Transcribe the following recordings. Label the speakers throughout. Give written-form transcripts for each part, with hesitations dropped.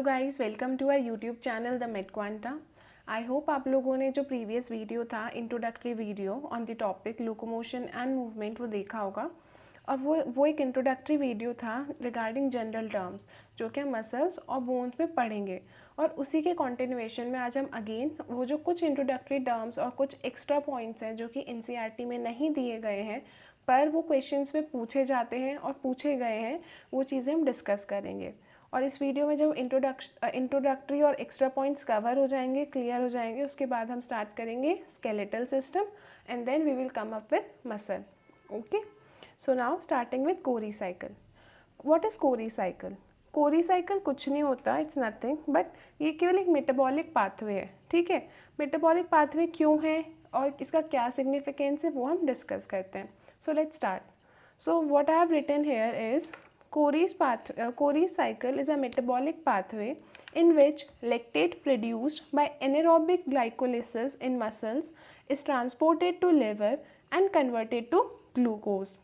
Speaker 1: Guys, welcome to our YouTube channel the Med Quanta. I hope आप लोगों ने जो प्रीवियस वीडियो था introductory video on the topic locomotion and movement वो देखा होगा। और वो एक इंट्रोडक्टरी वीडियो था रिगार्डिंग जनरल टर्म्स जो कि हम मसल्स और बोन्स में पढ़ेंगे। और उसी के कंटिन्यूएशन में आज हम अगेन वो जो कुछ इंट्रोडक्टरी टर्म्स और कुछ एक्स्ट्रा पॉइंट्स हैं जो कि एनसीईआरटी में नहीं दिए गए हैं पर वो क्वेश्चंस में पूछे जाते हैं और पूछे गए हैं, वो चीज़ें हम डिस्कस करेंगे। और इस वीडियो में जब इंट्रोडक्टरी और एक्स्ट्रा पॉइंट्स कवर हो जाएंगे, क्लियर हो जाएंगे, उसके बाद हम स्टार्ट करेंगे skeletal system and then we will come up with muscle. Okay, so now starting with Cori cycle. What is Cori cycle? Cori cycle कुछ नहीं होता, इट्स नथिंग बट ये केवल एक मेटाबॉलिक पाथवे है। ठीक है, मेटाबॉलिक पाथवे क्यों है और इसका क्या सिग्निफिकेंस है वो हम डिस्कस करते हैं। So let's start. So what I have written here is Core's cycle is a metabolic pathway in which lactate produced by anaerobic glycolysis in muscles is transported to liver and converted to glucose।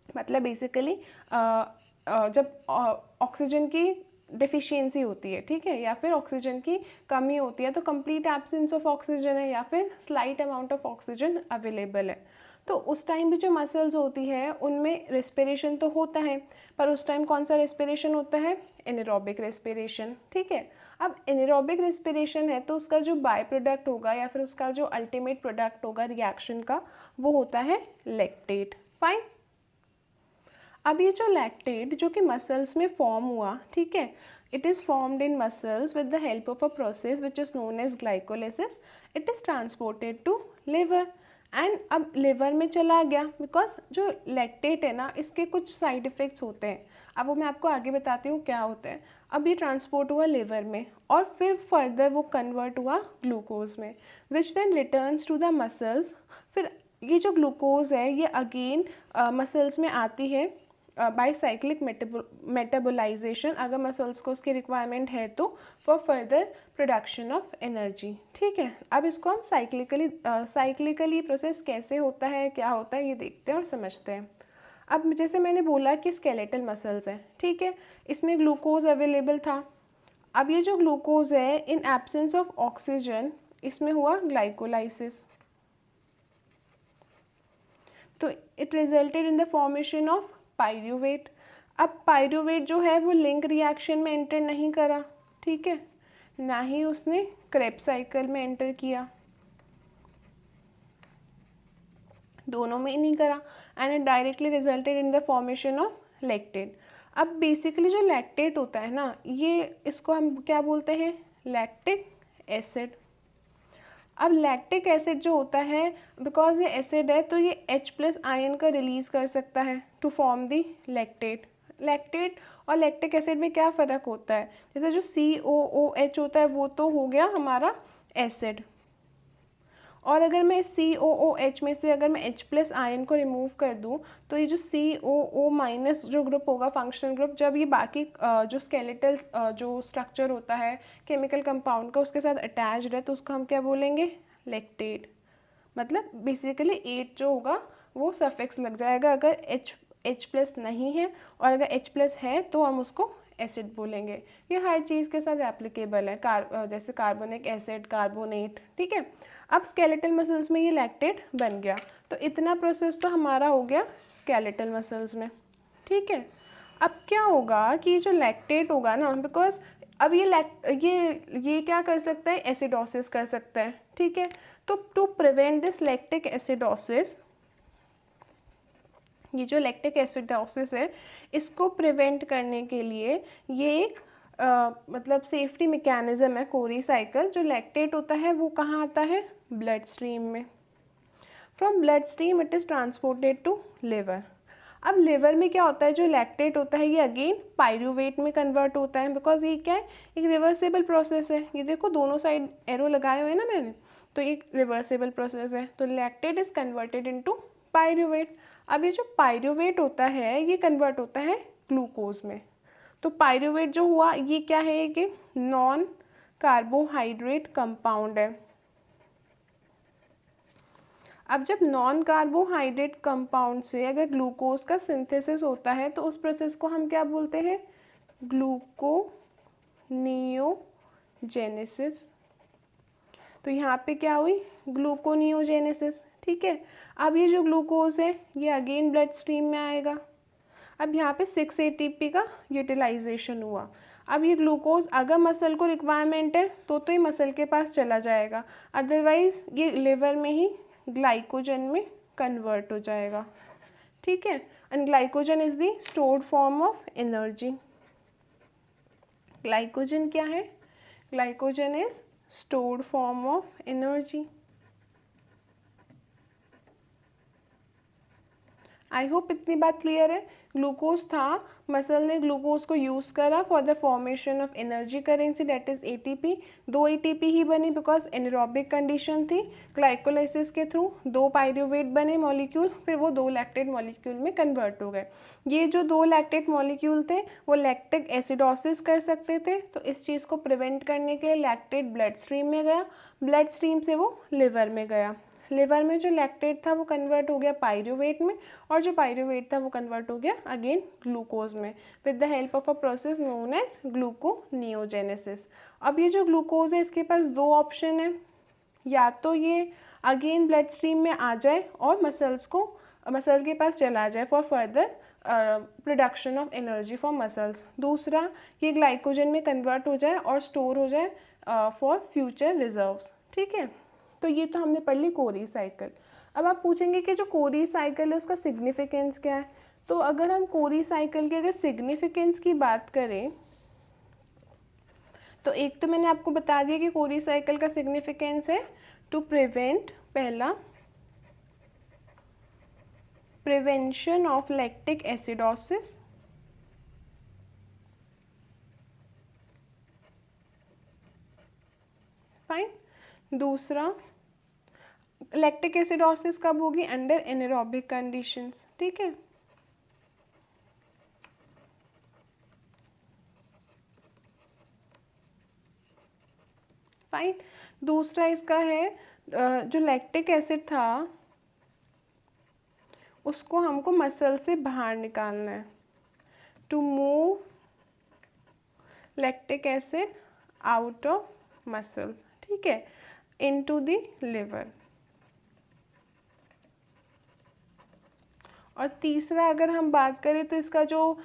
Speaker 1: मतलब basically जब oxygen की deficiency होती है, ठीक है, या फिर oxygen की कमी होती है तो कंप्लीट एब्सेंस ऑफ ऑक्सीजन है या फिर slight amount of oxygen available है, तो उस टाइम भी जो मसल्स होती है उनमें रेस्पिरेशन तो होता है, पर उस टाइम कौन सा रेस्पिरेशन होता है? Anaerobic respiration. ठीक है, अब एनारोबिक रेस्पिरेशन है तो उसका जो बाय प्रोडक्ट होगा या फिर उसका जो अल्टीमेट प्रोडक्ट होगा रिएक्शन का वो होता है लैक्टेट। फाइन। अब ये जो लैक्टेट जो कि मसल्स में फॉर्म हुआ, ठीक है, it is formed in muscles with the help of a process which is known as glycolysis. It is transported to liver and अब लिवर में चला गया बिकॉज जो लैक्टेट है ना इसके कुछ साइड इफ़ेक्ट्स होते हैं, अब वो मैं आपको आगे बताती हूँ क्या होता है। अब ये ट्रांसपोर्ट हुआ लिवर में और फिर फर्दर वो कन्वर्ट हुआ ग्लूकोज में which then returns to the muscles. फिर ये जो ग्लूकोज है ये अगेन मसल्स में आती है बाय साइक्लिक मेटाबोलाइजेशन, अगर मसल्स को उसकी रिक्वायरमेंट है तो for further production of energy. ठीक है, अब इसको हम साइक्लिकली प्रोसेस कैसे होता है, क्या होता है, ये देखते हैं और समझते हैं। अब जैसे मैंने बोला कि स्केलेटल मसल्स हैं, ठीक है, इसमें ग्लूकोज अवेलेबल था। अब ये जो ग्लूकोज है इन एब्सेंस ऑफ ऑक्सीजन इसमें हुआ ग्लाइकोलाइसिस, तो it resulted in the formation of pyruvate. अब पायरूवेट जो है वो लिंक रिएक्शन में एंटर नहीं करा, ठीक है, ना ही उसने क्रेब्स साइकिल में एंटर किया, दोनों में नहीं करा, and it directly resulted in the formation of lactate. अब बेसिकली जो लैक्टेट होता है ना ये इसको हम क्या बोलते हैं? Lactic acid. अब लैक्टिक एसिड जो होता है बिकॉज ये एसिड है तो ये H+ आयन का रिलीज कर सकता है to form the lactate. Lactate और लैक्टिक एसिड में क्या फ़र्क होता है? जैसे जो COOH होता है वो तो हो गया हमारा एसिड, और अगर मैं COOH में से अगर मैं H+ आयन को रिमूव कर दूं तो ये जो COO- जो ग्रुप होगा फंक्शनल ग्रुप, जब ये बाकी जो स्केलेटल जो स्ट्रक्चर होता है केमिकल कंपाउंड का उसके साथ अटैच्ड है तो उसको हम क्या बोलेंगे? लैक्टेट। मतलब बेसिकली 8 जो होगा वो सफिक्स लग जाएगा अगर H+ नहीं है, और अगर H+ है तो हम उसको एसिड बोलेंगे। ये हर चीज़ के साथ एप्लीकेबल है, जैसे कार्बोनिक एसिड, कार्बोनेट। ठीक है, अब स्केलेटल मसल्स में ये लैक्टेट बन गया, तो इतना प्रोसेस तो हमारा हो गया स्केलेटल मसल्स में। ठीक है, अब क्या होगा कि जो लैक्टेट होगा ना, बिकॉज अब ये क्या कर सकता है? एसिडोसिस कर सकता है। ठीक है, तो to prevent this lactic acidosis, ये जो लैक्टिक एसिडोसिस है इसको प्रिवेंट करने के लिए ये एक मतलब सेफ्टी मैकेनिज्म है कोरी साइकिल। जो लैक्टेट होता है वो कहाँ आता है? ब्लड स्ट्रीम में। From blood stream it is transported to liver. अब लिवर में क्या होता है? जो लैक्टेट होता है ये अगेन पायरूवेट में कन्वर्ट होता है, बिकॉज ये क्या है? एक रिवर्सेबल प्रोसेस है। ये देखो दोनों साइड एरो लगाए हुए हैं ना मैंने, तो एक रिवर्सेबल प्रोसेस है, तो lactate is converted into pyruvate. अब ये जो पायरूवेट होता है ये कन्वर्ट होता है ग्लूकोज में, तो पायरूवेट जो हुआ ये क्या है? कि नॉन कार्बोहाइड्रेट कंपाउंड है। अब जब नॉन कार्बोहाइड्रेट कंपाउंड से अगर ग्लूकोज का सिंथेसिस होता है तो उस प्रोसेस को हम क्या बोलते हैं? ग्लूकोनेशन। ग्लूकोनियोजेनेसिस। तो यहाँ पे क्या हुई, ग्लूकोनियोजेनेसिस। ठीक है, अब ये जो ग्लूकोज है ये अगेन ब्लड स्ट्रीम में आएगा। अब यहाँ पे 6 ATP का यूटिलाइजेशन हुआ। अब ये ग्लूकोज अगर मसल को रिक्वायरमेंट है तो ये मसल के पास चला जाएगा, अदरवाइज ये लिवर में ही ग्लाइकोजन में कन्वर्ट हो जाएगा। ठीक है, and glycogen is the stored form of energy. Glycogen क्या है, glycogen is stored form of energy. I hope इतनी बात क्लियर है। ग्लूकोज था, मसल ने ग्लूकोज को यूज़ करा for the formation of energy currency that is ATP। 2 ATP ही बनी बिकॉज एनरोबिक कंडीशन थी। ग्लाइकोलाइसिस के थ्रू 2 पायरुवेट बने मॉलिक्यूल, फिर वो 2 लैक्टेट मॉलिक्यूल में कन्वर्ट हो गए। ये जो 2 लैक्टेट मॉलिक्यूल थे वो लैक्टिक एसिडोसिस कर सकते थे, तो इस चीज़ को प्रिवेंट करने के लिए लैक्टेट ब्लड स्ट्रीम में गया, ब्लड स्ट्रीम से वो लिवर में गया। लिवर में जो लैक्टेट था वो कन्वर्ट हो गया पायरुवेट में, और जो पायरुवेट था वो कन्वर्ट हो गया अगेन ग्लूकोज में with the help of a process known as gluconeogenesis. अब ये जो ग्लूकोज है इसके पास 2 ऑप्शन है, या तो ये अगेन ब्लड स्ट्रीम में आ जाए और मसल के पास चला जाए for further production of energy for muscles. दूसरा, ये ग्लाइकोजन में कन्वर्ट हो जाए और स्टोर हो जाए फॉर फ्यूचर रिजर्व्स। ठीक है, तो ये तो हमने पढ़ ली कोरी साइकिल। अब आप पूछेंगे कि जो कोरी साइकिल है उसका सिग्निफिकेंस क्या है। तो अगर हम कोरी साइकिल के अगर सिग्निफिकेंस की बात करें तो एक तो मैंने आपको बता दिया कि कोरी साइकिल का सिग्निफिकेंस है टू प्रिवेंट, पहला prevention of lactic acidosis, fine. दूसरा, लैक्टिक एसिडोसिस कब होगी, अंडर एनारोबिक कंडीशंस। ठीक है, फाइन। दूसरा इसका है जो लैक्टिक एसिड था उसको हमको मसल से बाहर निकालना है, to move lactic acid out of muscles. ठीक है, इनटू द लिवर। और तीसरा अगर हम बात करें तो इसका जो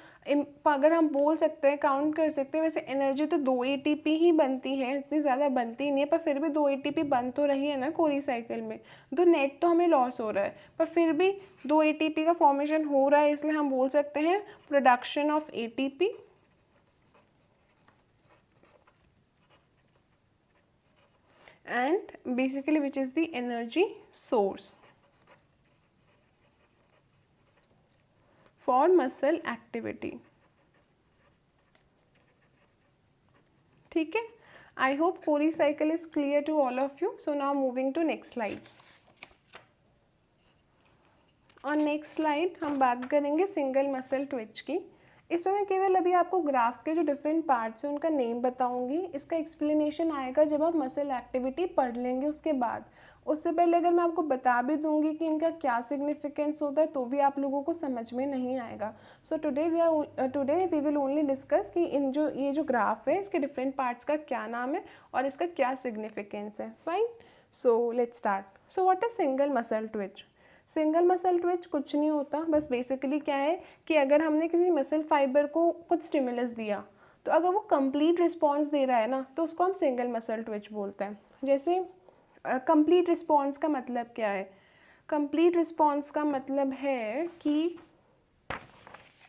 Speaker 1: अगर हम बोल सकते हैं, काउंट कर सकते हैं, वैसे एनर्जी तो 2 ATP ही बनती है, इतनी ज़्यादा बनती नहीं है, पर फिर भी 2 ATP बन तो रही है ना कोरी साइकिल में। तो नेट तो हमें लॉस हो रहा है, पर फिर भी 2 ATP का फॉर्मेशन हो रहा है, इसलिए हम बोल सकते हैं production of ATP and basically which is the energy source for muscle activity. ठीक है, I hope Cori cycle is clear to all of you. So now moving to next slide. और नेक्स्ट स्लाइड हम बात करेंगे single muscle Twitch की। इसमें मैं केवल अभी आपको ग्राफ के जो डिफरेंट पार्ट्स हैं उनका नेम बताऊंगी, इसका एक्सप्लेनेशन आएगा जब आप मसल एक्टिविटी पढ़ लेंगे उसके बाद। उससे पहले अगर मैं आपको बता भी दूंगी कि इनका क्या सिग्निफिकेंस होता है तो भी आप लोगों को समझ में नहीं आएगा। So today we will only discuss कि ये जो ग्राफ है इसके डिफरेंट पार्ट्स का क्या नाम है और इसका क्या सिग्निफिकेंस है। Fine, so let's start. So what is single muscle twitch. Single muscle Twitch कुछ नहीं होता, बस बेसिकली क्या है कि अगर हमने किसी मसल फाइबर को कुछ स्टिमुलस दिया तो अगर वो कंप्लीट रिस्पॉन्स दे रहा है ना तो उसको हम सिंगल मसल ट्विच बोलते हैं। जैसे कंप्लीट रिस्पॉन्स का मतलब क्या है, कंप्लीट रिस्पॉन्स का मतलब है कि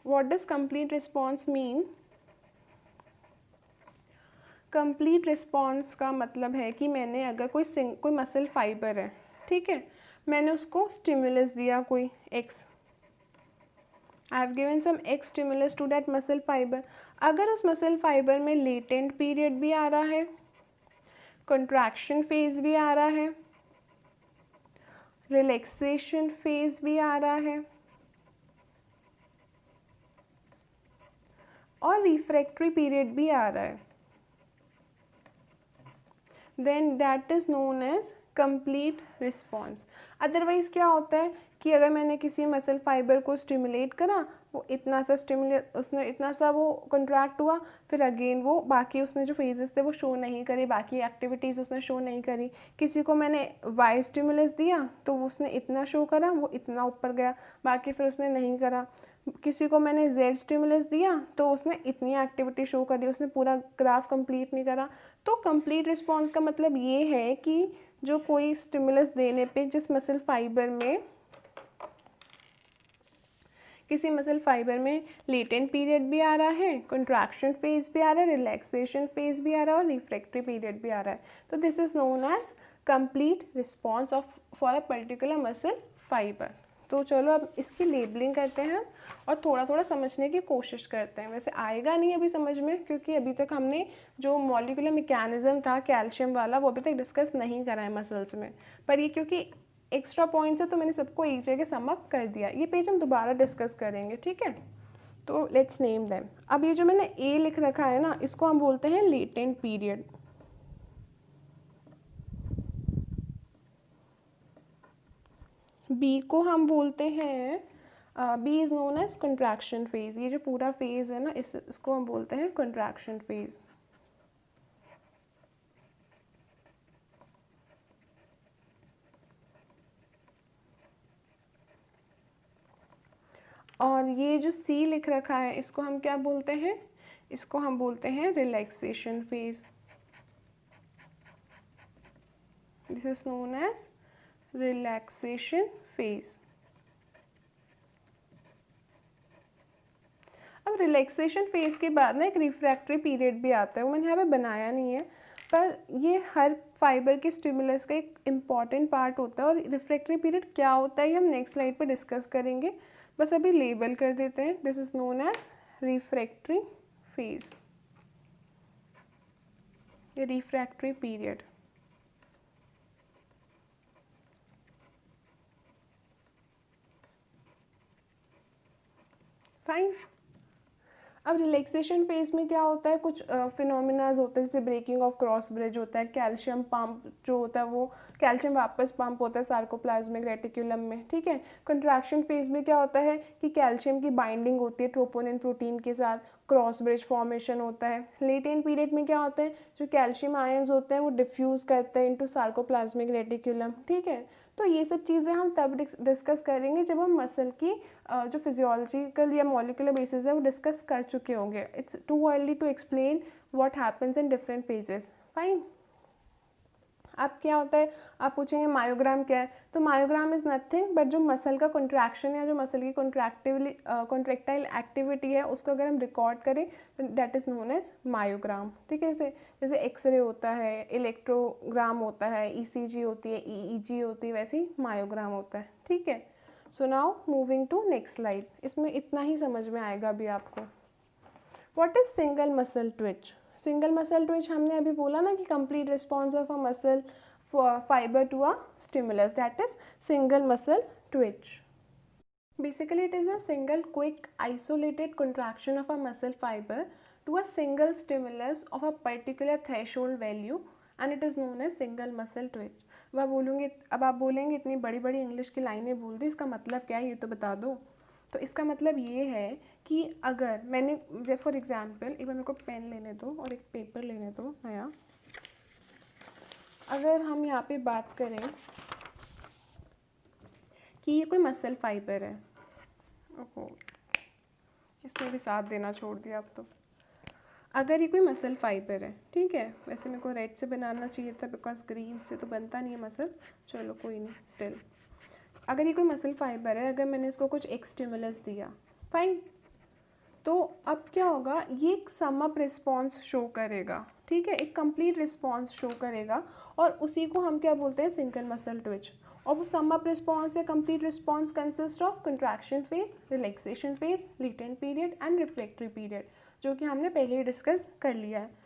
Speaker 1: what does complete response mean. Complete response का मतलब है कि मैंने अगर कोई मसल फाइबर है, ठीक है, मैंने उसको स्टिमुलस दिया कोई x, I have given some x stimulus to that muscle fibre. अगर उस मसल फाइबर में लेटेंट पीरियड भी आ रहा है, कंट्रैक्शन फेज भी आ रहा है, रिलैक्सेशन फेज भी आ रहा है और रिफ्रैक्टरी पीरियड भी आ रहा है, then that is known as complete response. Otherwise क्या होता है कि अगर मैंने किसी मसल फाइबर को स्टिमुलेट करा, वो इतना सा उसने इतना सा वो कंट्रैक्ट हुआ, फिर अगेन वो बाकी उसने जो फेजेस थे वो शो नहीं करे, बाकी एक्टिविटीज़ उसने शो नहीं करी। किसी को मैंने वाई स्टिमुलस दिया तो उसने इतना शो करा, वो इतना ऊपर गया, बाकी फिर उसने नहीं करा। किसी को मैंने जेड स्टिमुलस दिया तो उसने इतनी एक्टिविटी शो करी, उसने पूरा ग्राफ कंप्लीट नहीं करा। तो कंप्लीट रिस्पॉन्स का मतलब ये है कि जो कोई स्टिमुलस देने पे जिस मसल फाइबर में, किसी मसल फाइबर में लेटेंट पीरियड भी आ रहा है, कंट्रैक्शन फेज भी आ रहा है, रिलैक्सेशन फेज भी आ रहा है और रिफ्रैक्टरी पीरियड भी आ रहा है, तो this is known as complete response of for a particular muscle fibre. तो चलो अब इसकी लेबलिंग करते हैं और थोड़ा थोड़ा समझने की कोशिश करते हैं। वैसे आएगा नहीं अभी समझ में, क्योंकि अभी तक हमने जो मॉलिक्यूलर मैकेनिज्म था कैल्शियम वाला वो अभी तक डिस्कस नहीं करा है मसल्स में, पर ये क्योंकि एक्स्ट्रा पॉइंट्स है तो मैंने सबको एक जगह सम अप कर दिया। ये पेज हम दोबारा डिस्कस करेंगे, ठीक है। तो लेट्स नेम देम। अब ये जो मैंने ए लिख रखा है ना, इसको हम बोलते हैं लेटेंट पीरियड। बी को हम बोलते हैं, B is known as contraction phase. ये जो पूरा फेज है ना, इसको हम बोलते हैं कंट्रैक्शन फेज। और ये जो सी लिख रखा है इसको हम क्या बोलते हैं, इसको हम बोलते हैं relaxation phase. This is known age relaxation phase. अब रिलैक्सेशन फेज के बाद ना एक रिफ्रैक्टरी पीरियड भी आता है, वो मैंने यहाँ पे बनाया नहीं है, पर ये हर फाइबर के स्टिमुलस का एक इम्पॉर्टेंट पार्ट होता है। और रिफ्रैक्टरी पीरियड क्या होता है ये हम नेक्स्ट स्लाइड पर डिस्कस करेंगे, बस अभी लेबल कर देते हैं। This is known as refractory phase, ये रिफ्रैक्टरी पीरियड। फाइन। अब रिलैक्सेशन फेज में क्या होता है, कुछ फिनोमिनाज होते हैं, जैसे ब्रेकिंग ऑफ क्रॉस ब्रिज होता है, कैल्शियम पंप जो होता है वो कैल्शियम वापस पंप होता है सार्कोप्लाज्मिक रेटिकुलम में, ठीक है। कंट्रैक्शन फेज में क्या होता है कि कैल्शियम की बाइंडिंग होती है ट्रोपोनिन प्रोटीन के साथ, क्रॉस ब्रिज फॉर्मेशन होता है। लेटेंट पीरियड में क्या होता है, जो कैल्शियम आयंस होते हैं वो डिफ्यूज़ करते हैं इनटू सार्कोप्लाज्मिक रेटिकुलम, ठीक है। तो ये सब चीज़ें हम तब डिस्कस करेंगे जब हम मसल की जो फिजियोलॉजिकल या मॉलिक्यूलर बेसिस है वो डिस्कस कर चुके होंगे। It's too early to explain what happens in different phases. Fine. अब क्या होता है, आप पूछेंगे मायोग्राम क्या है, तो मायोग्राम इज़ नथिंग बट जो मसल का कॉन्ट्रैक्शन या जो मसल की कॉन्ट्रैक्टाइल एक्टिविटी है उसको अगर हम रिकॉर्ड करें तो दैट इज़ नोन एज मायोग्राम, ठीक है। जैसे एक्सरे होता है, इलेक्ट्रोग्राम होता है, ईसीजी होती है, ईईजी होती है, वैसे ही मायोग्राम होता है, ठीक है। So now moving to next slide. इसमें इतना ही समझ में आएगा अभी आपको। What is single muscle twitch. Single muscle twitch हमने अभी बोला ना कि complete response of a muscle fibre to a stimulus, that is single muscle twitch. Basically, it is a single quick isolated contraction of a muscle fiber to a single stimulus of a particular threshold value and it is known as single muscle twitch. अब आप बोलेंगे इतनी बड़ी बड़ी English की लाइनें बोल दी, इसका मतलब क्या है ये तो बता दो। तो इसका मतलब ये है कि अगर मैंने फॉर एग्जांपल, एक बार मेरे को पेन लेने दो और एक पेपर लेने दो नया। अगर हम यहाँ पे बात करें कि ये कोई मसल फाइबर है, ओहो इसने भी साथ देना छोड़ दिया अब तो। अगर ये कोई मसल फाइबर है, ठीक है, वैसे मेरे को रेड से बनाना चाहिए था बिकॉज ग्रीन से तो बनता नहीं है मसल, चलो कोई नहीं, स्टिल अगर ये कोई मसल फाइबर है, अगर मैंने इसको कुछ एक स्टिमुलस दिया, फाइन, तो अब क्या होगा, ये एक सम अप रिस्पॉन्स शो करेगा, ठीक है, एक कंप्लीट रिस्पॉन्स शो करेगा और उसी को हम क्या बोलते हैं, सिंगल मसल ट्विच। और वो सम अप रिस्पॉन्स या complete response consist of contraction phase, relaxation phase, latent period and refractory period, जो कि हमने पहले ही डिस्कस कर लिया है।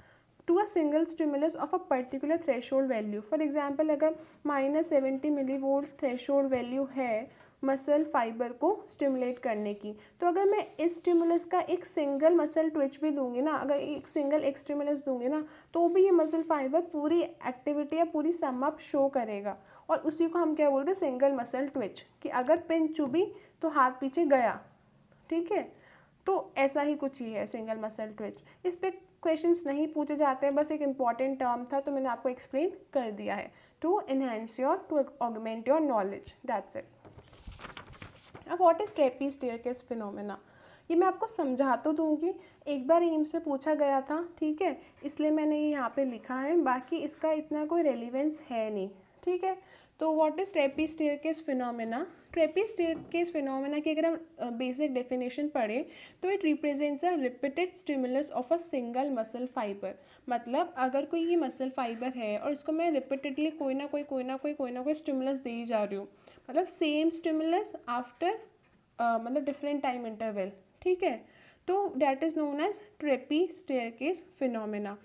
Speaker 1: To a single stimulus of a particular threshold value, for example अगर -70 मिलीवोल्ट थ्रेशोल्ड वैल्यू है मसल फाइबर को स्टिमुलेट करने की। तो अगर मैं इस स्टिमुलस का एक सिंगल मसल ट्विच भी दूंगी ना, अगर एक सिंगल एक स्टिमुलस दूंगी ना, तो भी ये मसल फाइबर पूरी एक्टिविटी या पूरी सम अप शो करेगा। और उसी को हम क्या बोलते हैं, सिंगल मसल ट्विच, कि अगर पिन चुभी तो हाथ पीछे गया, ठीक है। तो ऐसा ही कुछ ही है सिंगल मसल ट्विच। इस पे क्वेश्चंस नहीं पूछे जाते हैं, बस एक इम्पॉर्टेंट टर्म था तो मैंने आपको एक्सप्लेन कर दिया है, to enhance your, to augment your knowledge, that's it. अब what is treppe staircase phenomena, ये मैं आपको समझा तो दूंगी, एक बार एम्स से पूछा गया था, ठीक है, इसलिए मैंने ये यहाँ पे लिखा है, बाकी इसका इतना कोई रेलिवेंस है नहीं, ठीक है। तो what is treppe staircase phenomena, treppe staircase phenomena की अगर हम बेसिक डेफिनेशन पढ़ें तो it represents a repeated stimulus of a single muscle fibre. मतलब अगर कोई ये मसल फाइबर है और इसको मैं रिपीटेडली कोई ना कोई स्टिमुलस दे ही जा रही हूँ, मतलब सेम स्टिमुलस आफ्टर मतलब डिफरेंट टाइम इंटरवल, ठीक है, तो that is known as treppe staircase phenomena.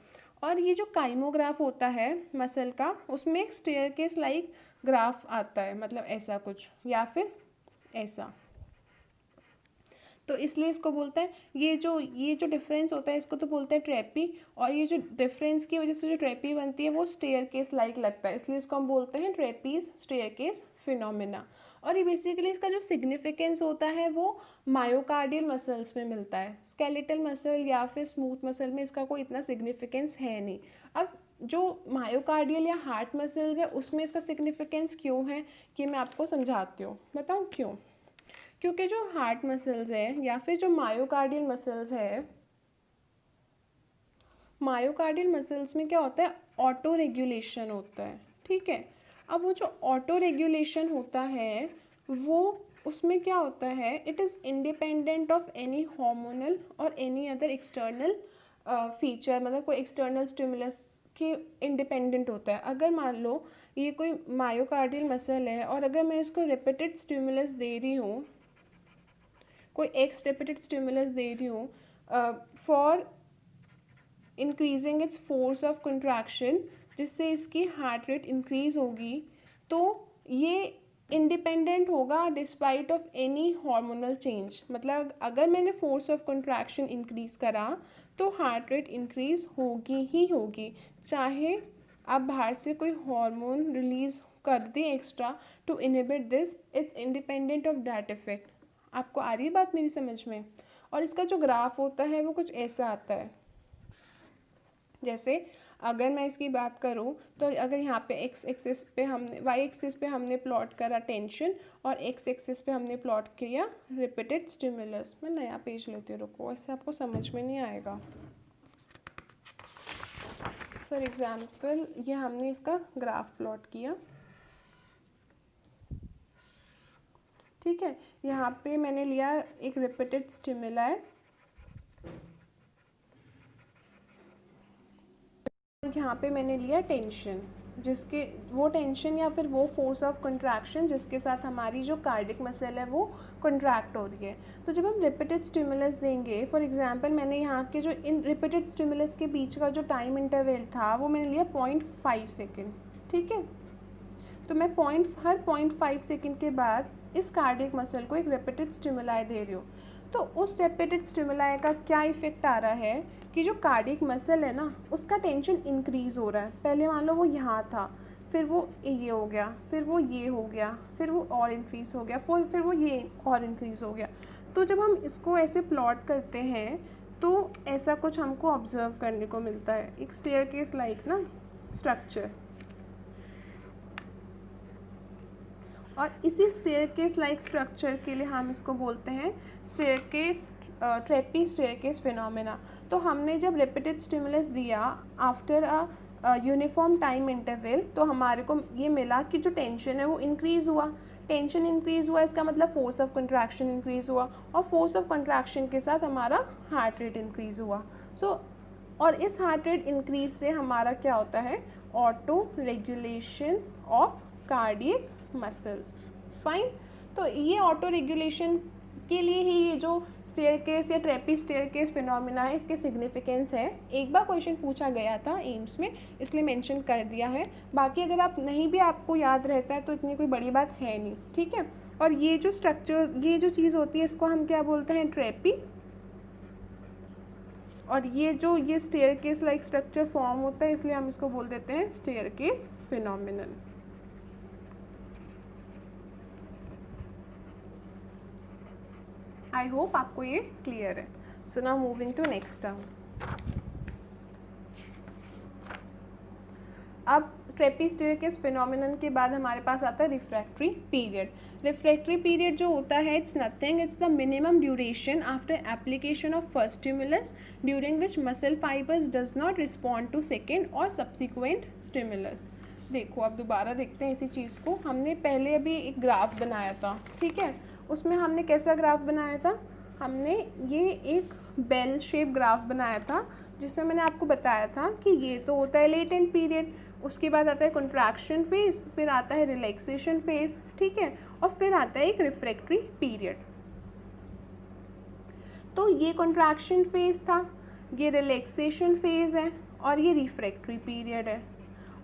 Speaker 1: और ये जो काइमोग्राफ होता है मसल का, उसमें एक स्टेयरकेस लाइक ग्राफ आता है, मतलब ऐसा कुछ या फिर ऐसा, तो इसलिए इसको बोलते हैं, ये जो डिफरेंस होता है इसको तो बोलते हैं ट्रेपी, और ये जो डिफरेंस की वजह से जो ट्रेपी बनती है वो स्टेयरकेस लाइक लगता है, इसलिए इसको हम बोलते हैं ट्रेपीज स्टेयरकेस फिनोमेना। और ये बेसिकली इसका जो सिग्निफिकेंस होता है वो मायोकार्डियल मसल्स में मिलता है, स्केलेटल मसल या फिर स्मूथ मसल में इसका कोई इतना सिग्निफिकेंस है नहीं। अब जो मायोकार्डियल या हार्ट मसल्स है उसमें इसका सिग्निफिकेंस क्यों है, कि मैं आपको समझाती हूँ, बताऊँ क्यों। क्योंकि जो हार्ट मसल्स है या फिर जो मायोकार्डियल मसल्स है, मायोकार्डियल मसल्स में क्या होता है, ऑटो रेगुलेशन होता है, ठीक है। अब वो जो ऑटो रेगुलेशन होता है वो उसमें क्या होता है, it is independent of any hormonal और एनी अदर एक्सटर्नल फीचर, मतलब कोई एक्सटर्नल स्टिमुलस के इंडिपेंडेंट होता है। अगर मान लो ये कोई मायोकार्डियल मसल है और अगर मैं इसको रिपीटेड स्टिमुलस दे रही हूँ, कोई एक्स रिपीटेड स्टिमुलस दे रही हूँ for increasing its force of contraction, जिससे इसकी हार्ट रेट इंक्रीज होगी, तो ये इंडिपेंडेंट होगा despite of any hormonal change. मतलब अगर मैंने फोर्स ऑफ कंट्रैक्शन इंक्रीज करा तो हार्ट रेट इंक्रीज होगी ही होगी, चाहे आप बाहर से कोई हार्मोन रिलीज कर दें extra to inhibit this, it's independent of that effect. आपको आ रही है बात मेरी समझ में। और इसका जो ग्राफ होता है वो कुछ ऐसा आता है, जैसे अगर मैं इसकी बात करूं तो अगर यहाँ पे एक्स एक्सिस पे हमने, वाई एक्सिस पे हमने प्लॉट करा टेंशन और एक्स एक्सिस पे हमने प्लॉट किया रिपीटेड स्टिमुलस। मैं नया पेज लेती हूँ, रुको, इससे आपको समझ में नहीं आएगा। फॉर एग्जाम्पल ये हमने इसका ग्राफ प्लॉट किया, ठीक है। यहाँ पे मैंने लिया एक रिपीटेड स्टिमुलाई, यहाँ पे मैंने लिया टेंशन, जिसके वो टेंशन या फिर वो फोर्स ऑफ कंट्रैक्शन जिसके साथ हमारी जो कार्डिक मसल है वो कंट्रैक्ट हो रही है। तो जब हम रिपीटेड स्टिमुलस देंगे, फॉर एग्जांपल मैंने यहाँ के जो इन रिपीटेड स्टिमुलस के बीच का जो टाइम इंटरवल था वो मैंने लिया 0.5 सेकेंड, ठीक है। तो मैं हर 0.5 सेकेंड के बाद इस कार्डिक मसल को एक रिपीटेड स्टिमुलाई दे रही हूँ। तो उस रिपीटेड स्टिमुलाई का क्या इफेक्ट आ रहा है कि जो कार्डिक मसल है ना उसका टेंशन इंक्रीज हो रहा है। पहले मान लो वो यहाँ था, फिर वो ये हो गया, फिर वो ये हो गया, फिर वो और इंक्रीज़ हो गया, फिर वो ये और इंक्रीज़ हो गया। तो जब हम इसको ऐसे प्लॉट करते हैं तो ऐसा कुछ हमको ऑब्जर्व करने को मिलता है, एक स्टेयरकेस लाइक ना स्ट्रक्चर। और इसी स्टेयरकेस लाइक स्ट्रक्चर के लिए हम इसको बोलते हैं स्टेयरकेस, ट्रेपी स्टेयरकेस फिनोमेना। तो हमने जब रिपीटेड स्टिमुलस दिया after a uniform time interval, तो हमारे को ये मिला कि जो टेंशन है वो इंक्रीज़ हुआ। टेंशन इंक्रीज़ हुआ इसका मतलब फोर्स ऑफ कंट्रैक्शन इंक्रीज़ हुआ, और फोर्स ऑफ कंट्रैक्शन के साथ हमारा हार्ट रेट इंक्रीज़ हुआ। और इस हार्ट रेट इंक्रीज से हमारा क्या होता है, auto regulation of cardiac muscles. Fine. तो ये ऑटो रेगुलेशन के लिए ही ये जो स्टेयरकेस या ट्रेपीज स्टेयरकेस फिनोमिना है इसके सिग्निफिकेंस है। एक बार क्वेश्चन पूछा गया था एम्स में, इसलिए मेंशन कर दिया है। बाकी अगर आप नहीं भी आपको याद रहता है तो इतनी कोई बड़ी बात है नहीं, ठीक है। और ये जो स्ट्रक्चर, ये जो चीज़ होती है इसको हम क्या बोलते हैं, ट्रेपी। और ये जो ये स्टेयरकेस लाइक स्ट्रक्चर फॉर्म होता है इसलिए हम इसको बोल देते हैं स्टेयरकेस फिनोमिनन। आई होप आपको ये क्लियर है। So now moving to next term. अब ट्रेपीज स्टेयरकेस फिनोमिनन के बाद हमारे पास आता है रिफ्रैक्टरी पीरियड। रिफ्रैक्टरी पीरियड जो होता है it's nothing, it's the minimum duration after application of first stimulus during which muscle fibres does not respond to second और सब्सिक्वेंट स्टिमुलस। देखो अब दोबारा देखते हैं इसी चीज़ को। हमने पहले अभी एक ग्राफ बनाया था, ठीक है। उसमें हमने कैसा ग्राफ बनाया था, हमने ये एक बेल शेप ग्राफ बनाया था जिसमें मैंने आपको बताया था कि ये तो होता है लेटेंट पीरियड, उसके बाद आता है कंट्रैक्शन फेज, फिर आता है रिलैक्सेशन फेज, ठीक है, और फिर आता है एक रिफ्रैक्टरी पीरियड। तो ये कंट्रैक्शन फेज था, ये रिलैक्सेशन फेज है और ये रिफ्रैक्टरी पीरियड है,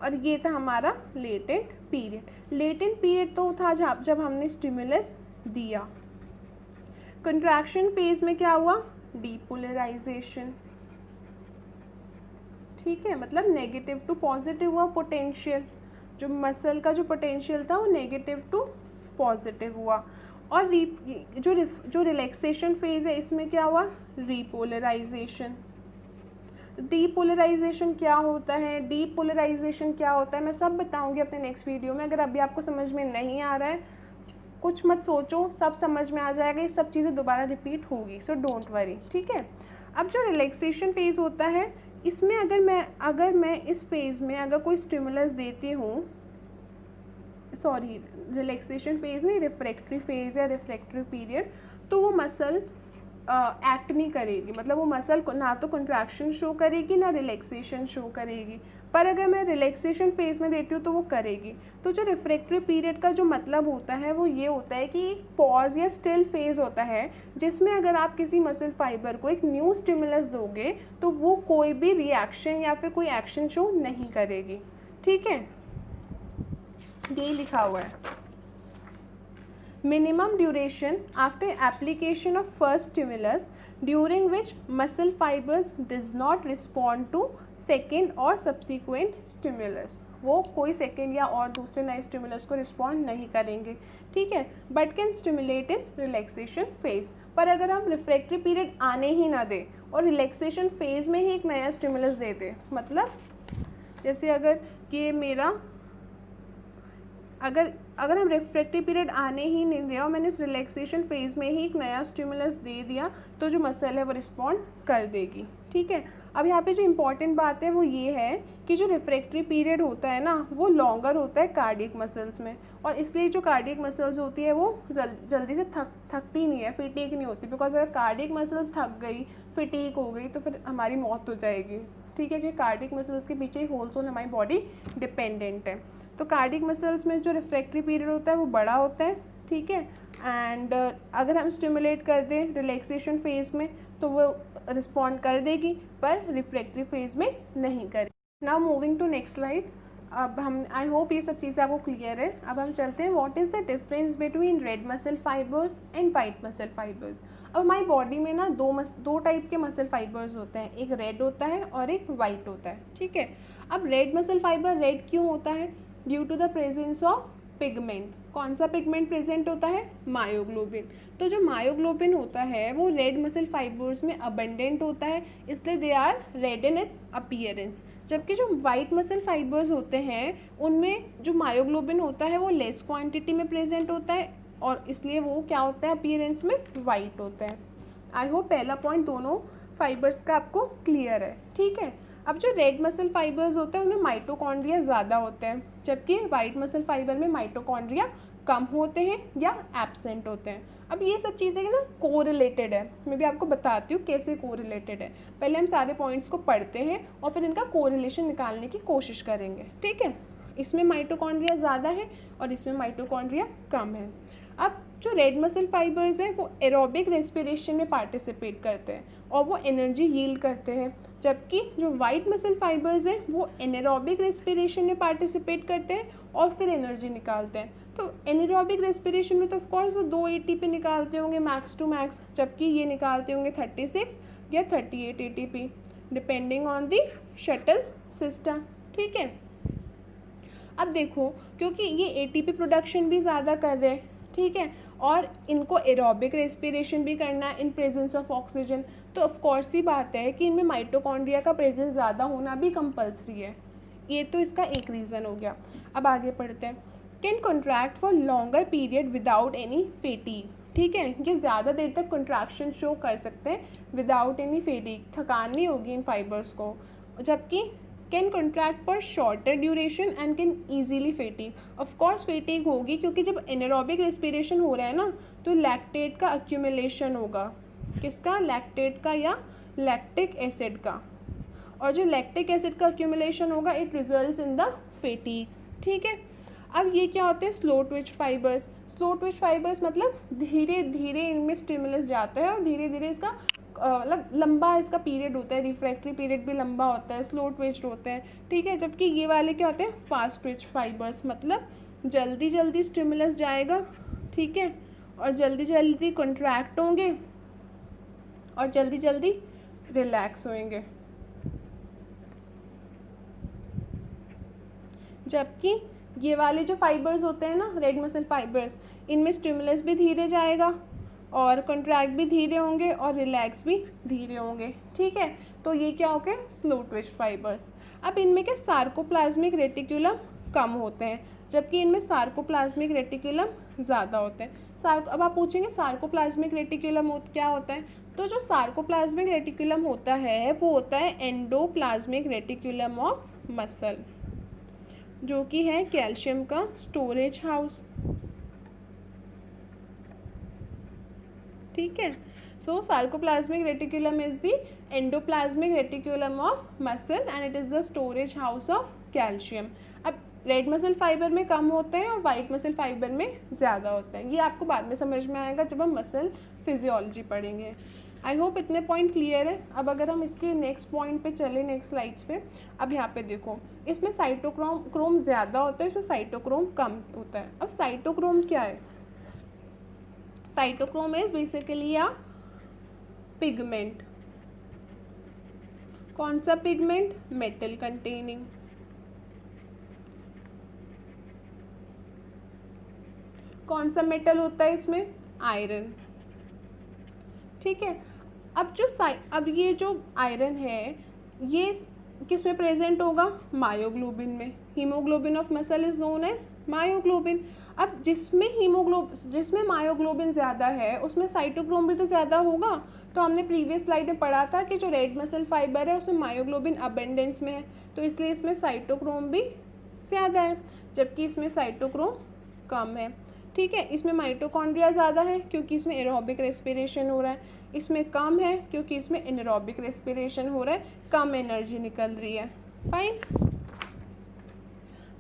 Speaker 1: और ये था हमारा लेटेंट पीरियड। लेटेंट पीरियड तो था जब हमने स्टिमुलस दिया। कंट्रैक्शन फेज में क्या हुआ, डीपोलराइजेशन, ठीक है, मतलब नेगेटिव टू पॉजिटिव हुआ पोटेंशियल। जो मसल का जो पोटेंशियल था वो नेगेटिव टू पॉजिटिव हुआ। और जो रिलैक्सेशन फेज है इसमें क्या हुआ, रीपोलराइजेशन। डीपोलराइजेशन क्या होता है, डीपोलराइजेशन क्या होता है मैं सब बताऊंगी अपने नेक्स्ट वीडियो में। अगर अभी आपको समझ में नहीं आ रहा है कुछ मत सोचो, सब समझ में आ जाएगा, ये सब चीज़ें दोबारा रिपीट होगी, सो डोंट वरी, ठीक है। अब जो रिलैक्सेशन फेज होता है इसमें अगर मैं इस फेज़ में अगर कोई स्टिमुलस देती हूँ, सॉरी रिलैक्सेशन फेज़ नहीं, रिफ्रैक्टरी फेज़ या रिफ्रैक्टरी पीरियड, तो वो मसल एक्ट नहीं करेगी, मतलब वो मसल ना तो कंट्रैक्शन शो करेगी ना रिलैक्सेशन शो करेगी। पर अगर मैं रिलैक्सेशन फेज़ में देती हूँ तो वो करेगी। तो जो रिफ्रैक्टरी पीरियड का जो मतलब होता है वो ये होता है कि एक पॉज या स्टिल फेज़ होता है जिसमें अगर आप किसी मसल फाइबर को एक न्यू स्टिमुलस दोगे तो वो कोई भी रिएक्शन या फिर कोई एक्शन शो नहीं करेगी, ठीक है। ये लिखा हुआ है minimum duration after application of first stimulus during which muscle fibers does not respond to second or subsequent stimulus। वो कोई सेकेंड या और दूसरे नए स्टिमुलस को रिस्पॉन्ड नहीं करेंगे, ठीक है, but can stimulate in relaxation phase. पर अगर हम रिफ्रैक्टरी पीरियड आने ही ना दें और रिलैक्सेशन फेज में ही एक नया स्टिमुलस दे दें, मतलब जैसे अगर ये मेरा अगर हम रिफ्रैक्टरी पीरियड आने ही नहीं दिया और मैंने इस रिलैक्सेशन फेज़ में ही एक नया स्टिमुलस दे दिया तो जो मसल है वो रिस्पॉन्ड कर देगी, ठीक है। अब यहाँ पे जो इम्पॉर्टेंट बात है वो ये है कि जो रिफ्रैक्टरी पीरियड होता है ना वो लॉन्गर होता है कार्डियक मसल्स में, और इसलिए जो कार्डियक मसल्स होती है वो जल्दी से थकती नहीं है, फिटीक नहीं होती। बिकॉज अगर कार्डियक मसल्स थक गई, फिटीक हो गई तो फिर हमारी मौत हो जाएगी, ठीक है, क्योंकि कार्डियक मसल्स के पीछे ही होल सोल हमारी बॉडी डिपेंडेंट है। तो कार्डियक मसल्स में जो रिफ्रैक्टरी पीरियड होता है वो बड़ा होता है, ठीक है। एंड अगर हम स्टिमुलेट कर दें रिलैक्सेशन फेज़ में तो वो रिस्पॉन्ड कर देगी, पर रिफ्रैक्टरी फेज़ में नहीं करेगी। Now moving to next slide. अब हम आई होप ये सब चीज़ें आपको क्लियर है। अब हम चलते हैं what is the difference between red muscle fibres and white muscle fibres. अब हमारी बॉडी में ना दो टाइप के मसल फाइबर्स होते हैं, एक रेड होता है और एक वाइट होता है, ठीक है। अब रेड मसल फाइबर रेड क्यों होता है, due to the presence of pigment. कौन सा पिगमेंट प्रेजेंट होता है, मायोग्लोबिन। तो जो मायोग्लोबिन होता है वो रेड मसल फाइबर्स में अबंडेंट होता है, इसलिए they are red in its appearance. जबकि जो वाइट मसल फाइबर्स होते हैं उनमें जो मायोग्लोबिन होता है वो लेस क्वांटिटी में प्रेजेंट होता है और इसलिए वो क्या होता है, अपीयरेंस में वाइट होता है। आई होप पहला पॉइंट दोनों फाइबर्स का आपको क्लियर है, ठीक है। अब जो रेड मसल फाइबर्स होते हैं उनमें माइटोकॉन्ड्रिया ज़्यादा होते हैं, जबकि वाइट मसल फाइबर में माइटोकॉन्ड्रिया कम होते हैं या एब्सेंट होते हैं। अब ये सब चीज़ें ना कोरिलेटेड है, मैं भी आपको बताती हूँ कैसे कोरिलेटेड है। पहले हम सारे पॉइंट्स को पढ़ते हैं और फिर इनका कोरिलेशन निकालने की कोशिश करेंगे, ठीक है। इसमें माइटोकॉन्ड्रिया ज़्यादा है और इसमें माइटोकॉन्ड्रिया कम है। अब जो रेड मसल फाइबर्स हैं वो एरोबिक रेस्पिरेशन में पार्टिसिपेट करते हैं और वो एनर्जी यील्ड करते हैं, जबकि जो वाइट मसल फाइबर्स हैं वो एनारोबिक रेस्पिरेशन में पार्टिसिपेट करते हैं और फिर एनर्जी निकालते हैं। तो एनारोबिक रेस्पिरेशन में तो ऑफकोर्स वो 2 ATP निकालते होंगे मैक्स टू मैक्स, जबकि ये निकालते होंगे 36 या 38 ATP depending on the shuttle system. ठीक है, अब देखो क्योंकि ये ATP प्रोडक्शन भी ज़्यादा कर रहे हैं, ठीक है, और इनको एरोबिक रेस्पिरेशन भी करना है इन प्रेजेंस ऑफ ऑक्सीजन, तो ऑफकोर्स ही बात है कि इनमें माइटोकॉन्ड्रिया का प्रेजेंस ज़्यादा होना भी कंपल्सरी है। ये तो इसका एक रीज़न हो गया। अब आगे पढ़ते हैं। Can contract for longer period without any fatigue. ठीक है, ये ज़्यादा देर तक कॉन्ट्रैक्शन शो कर सकते हैं विदाउट एनी फेटीग, थकान नहीं होगी इन फाइबर्स को, जबकि can contract for shorter duration and can easily fatigue. Of course fatigue होगी क्योंकि जब एनारोबिक रेस्पिरेशन हो रहा है ना तो लैक्टेट का अक्यूमुलेशन होगा, किसका, लैक्टेट का या लैक्टिक एसिड का, और जो लैक्टिक एसिड का अक्यूमुलेशन होगा इट रिजल्ट्स इन द फेटीग। ठीक है, अब ये क्या होते हैं, slow Twitch fibres. Slow Twitch fibres मतलब धीरे धीरे इनमें स्टिमुलस जाता है और धीरे धीरे इसका मतलब लंबा इसका पीरियड होता है, रिफ्रैक्टरी पीरियड भी लंबा होता है, स्लो ट्विच होते हैं। ठीक है, जबकि ये वाले क्या होते हैं, फास्ट ट्विच फाइबर्स, मतलब जल्दी जल्दी स्टिमुलस जाएगा, ठीक है, और जल्दी जल्दी कॉन्ट्रैक्ट होंगे और जल्दी जल्दी रिलैक्स होंगे। जबकि ये वाले जो फाइबर्स होते हैं ना, रेड मसल फाइबर्स, इनमें स्टिमुलस भी धीरे जाएगा और कॉन्ट्रैक्ट भी धीरे होंगे और रिलैक्स भी धीरे होंगे। ठीक है, तो ये क्या हो गए, स्लो ट्विच फाइबर्स। अब इनमें क्या सार्कोप्लाज्मिक रेटिकुलम कम होते हैं, जबकि इनमें सार्कोप्लाज्मिक रेटिकुलम ज़्यादा होते हैं। अब आप पूछेंगे सार्कोप्लाज्मिक रेटिकुलम क्या होता है, तो जो सार्कोप्लाज्मिक रेटिकुलम होता है वो होता है एंडोप्लाज्मिक रेटिकुलम ऑफ मसल, जो कि है कैल्शियम का स्टोरेज हाउस। ठीक है, so sarcoplasmic reticulum is the endoplasmic reticulum of muscle and it is the storage house of calcium. अब रेड मसल फाइबर में कम होते हैं और वाइट मसल फाइबर में ज़्यादा होते हैं, ये आपको बाद में समझ में आएगा जब हम मसल फिजियोलॉजी पढ़ेंगे। आई होप इतने पॉइंट क्लियर है। अब अगर हम इसके नेक्स्ट पॉइंट पे चले, नेक्स्ट स्लाइड्स पे, अब यहाँ पे देखो इसमें साइटोक्रोम ज़्यादा होता है, इसमें साइटोक्रोम कम होता है। अब साइटोक्रोम क्या है, cytochrome is basically a pigment. कौन सा पिगमेंट, मेटल कंटेनिंग। कौन सा मेटल होता है इसमें, आयरन। ठीक है, अब ये जो आयरन है ये किस में प्रेजेंट होगा, मायोग्लोबिन में। Haemoglobin of muscle is known as myoglobin. अब जिसमें मायोग्लोबिन ज़्यादा है उसमें साइटोक्रोम भी तो ज़्यादा होगा। तो हमने प्रीवियस स्लाइड में पढ़ा था कि जो रेड मसल फाइबर है उसमें मायोग्लोबिन अबेंडेंस में है, तो इसलिए इसमें साइटोक्रोम भी ज़्यादा है, जबकि इसमें साइटोक्रोम कम है। ठीक है, इसमें माइटोकॉन्ड्रिया ज़्यादा है क्योंकि इसमें एरोबिक रेस्पिरेशन हो रहा है, इसमें कम है क्योंकि इसमें एनारोबिक रेस्पिरेशन हो रहा है, कम एनर्जी निकल रही है। फाइन,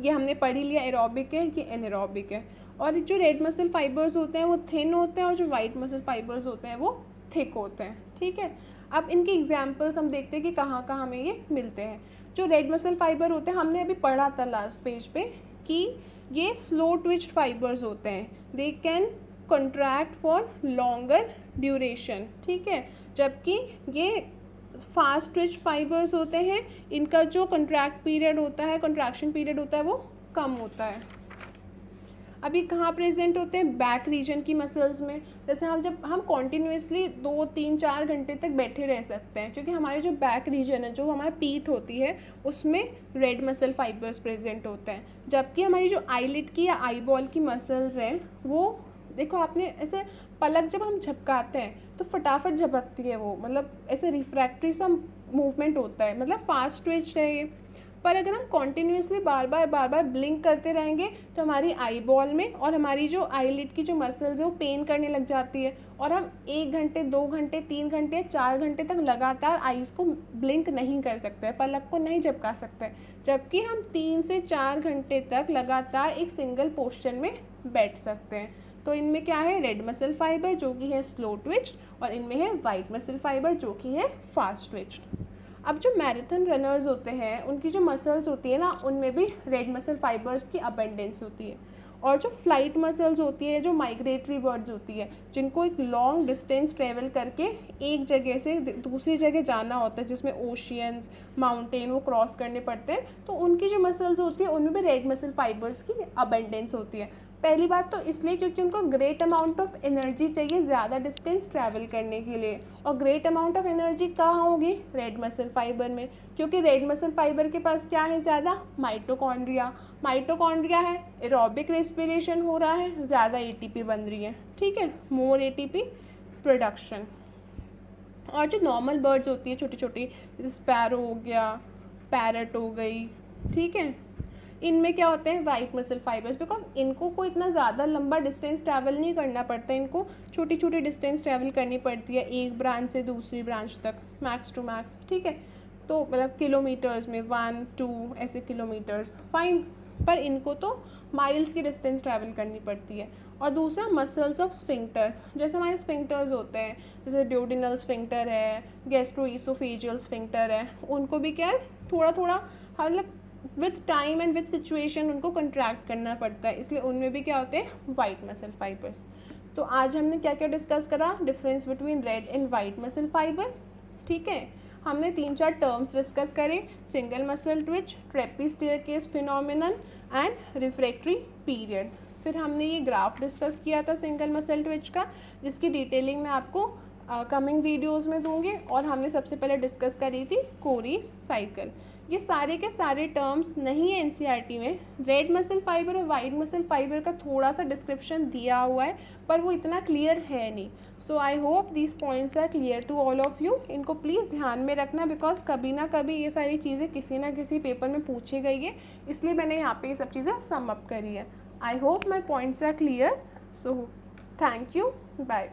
Speaker 1: ये हमने पढ़ ही लिया, एरोबिक है कि एनारोबिक है। और जो रेड मसल फाइबर्स होते हैं वो थिन होते हैं और जो वाइट मसल फाइबर्स होते हैं वो थिक होते हैं। ठीक है, अब इनके एग्जाम्पल्स हम देखते हैं कि कहाँ कहाँ हमें ये मिलते हैं। जो रेड मसल फाइबर होते हैं हमने अभी पढ़ा था लास्ट पेज पे कि ये स्लो ट्विच फाइबर्स होते हैं, they can contract for longer duration. ठीक है, जबकि ये फास्ट ट्विच फाइबर्स होते हैं, इनका जो कॉन्ट्रैक्ट पीरियड होता है, कॉन्ट्रैक्शन पीरियड होता है वो कम होता है। अभी कहाँ प्रेजेंट होते हैं, बैक रीजन की मसल्स में। जैसे हम कॉन्टीन्यूसली 2-3-4 घंटे तक बैठे रह सकते हैं क्योंकि हमारे जो बैक रीजन है, जो हमारा पीठ होती है, उसमें रेड मसल फाइबर्स प्रेजेंट होते हैं। जबकि हमारी जो आईलिड की या आई बॉल की मसल्स हैं वो देखो, आपने ऐसे पलक जब हम झपकाते हैं तो फटाफट झपकती है वो, मतलब ऐसे रिफ्रैक्टरी सा मूवमेंट होता है, मतलब फास्ट ट्विच है ये। पर अगर हम कॉन्टिन्यूसली बार बार ब्लिंक करते रहेंगे तो हमारी आई बॉल में और हमारी जो आईलिड की जो मसल्स है वो पेन करने लग जाती है, और हम 1 घंटे 2 घंटे 3 घंटे 4 घंटे तक लगातार आईज को ब्लिंक नहीं कर सकते, पलक को नहीं झपका सकते, जबकि हम 3 से 4 घंटे तक लगातार एक सिंगल पोस्चर में बैठ सकते हैं। तो इनमें क्या है, रेड मसल फाइबर जो कि है स्लो ट्विच, और इनमें है वाइट मसल फाइबर जो कि है फास्ट ट्विच। अब जो मैराथन रनर्स होते हैं उनकी जो मसल्स होती है ना, उनमें भी रेड मसल फाइबर्स की अबेंडेंस होती है। और जो फ्लाइट मसल्स होती है, जो माइग्रेटरी बर्ड्स होती है, जिनको एक लॉन्ग डिस्टेंस ट्रेवल करके एक जगह से दूसरी जगह जाना होता है, जिसमें ओशियंस माउंटेन वो क्रॉस करने पड़ते हैं, तो उनकी जो मसल्स होती है उनमें भी रेड मसल फाइबर्स की अबेंडेंस होती है। पहली बात तो इसलिए क्योंकि उनको ग्रेट अमाउंट ऑफ एनर्जी चाहिए ज़्यादा डिस्टेंस ट्रैवल करने के लिए, और ग्रेट अमाउंट ऑफ एनर्जी कहाँ होगी, रेड मसल फाइबर में, क्योंकि रेड मसल फाइबर के पास क्या है, ज़्यादा माइटोकॉन्ड्रिया है, एरोबिक रेस्पिरेशन हो रहा है, ज़्यादा एटीपी बन रही है, ठीक है, मोर एटीपी प्रोडक्शन। और जो नॉर्मल बर्ड्स होती है छोटी छोटी, जैसे स्पैरो हो गया, पैरट हो गई, ठीक है, इनमें क्या होते हैं वाइट मसल फाइबर्स, बिकॉज इनको कोई इतना ज़्यादा लंबा डिस्टेंस ट्रैवल नहीं करना पड़ता, इनको छोटी छोटी डिस्टेंस ट्रैवल करनी पड़ती है एक ब्रांच से दूसरी ब्रांच तक, मैक्स टू मैक्स, ठीक है, तो मतलब किलोमीटर्स में 1 2 ऐसे किलोमीटर्स, फाइन, पर इनको तो माइल्स की डिस्टेंस ट्रैवल करनी पड़ती है। और दूसरा मसल्स ऑफ स्फिंक्टर, जैसे हमारे स्फिंक्टर्स होते हैं, जैसे ड्यूडिनल स्फिंक्टर है, गैस्ट्रोइसोफेजियल स्फिंक्टर है, उनको भी क्या है थोड़ा थोड़ा मतलब with time and with situation उनको कंट्रैक्ट करना पड़ता है, इसलिए उनमें भी क्या होते हैं वाइट मसल फाइबर्स। तो आज हमने क्या क्या डिस्कस करा, difference between red and white muscle fibre, ठीक है, हमने 3-4 टर्म्स डिस्कस करे, single muscle twitch, treppe staircase phenomenon and refractory period. फिर हमने ये ग्राफ डिस्कस किया था सिंगल मसल ट्विच का, जिसकी डिटेलिंग मैं आपको कमिंग वीडियोस में दूंगी, और हमने सबसे पहले डिस्कस करी थी कोरीज साइकिल। ये सारे के सारे टर्म्स नहीं है एनसीईआरटी में, रेड मसल फाइबर और वाइट मसल फाइबर का थोड़ा सा डिस्क्रिप्शन दिया हुआ है, पर वो इतना क्लियर है नहीं। So I hope these points are clear to all of you. इनको प्लीज़ ध्यान में रखना, बिकॉज कभी ना कभी ये सारी चीज़ें किसी ना किसी पेपर में पूछी गई है, इसलिए मैंने यहाँ पे ये सब चीज़ें सम अप करी है। I hope my points are clear, so thank you, bye.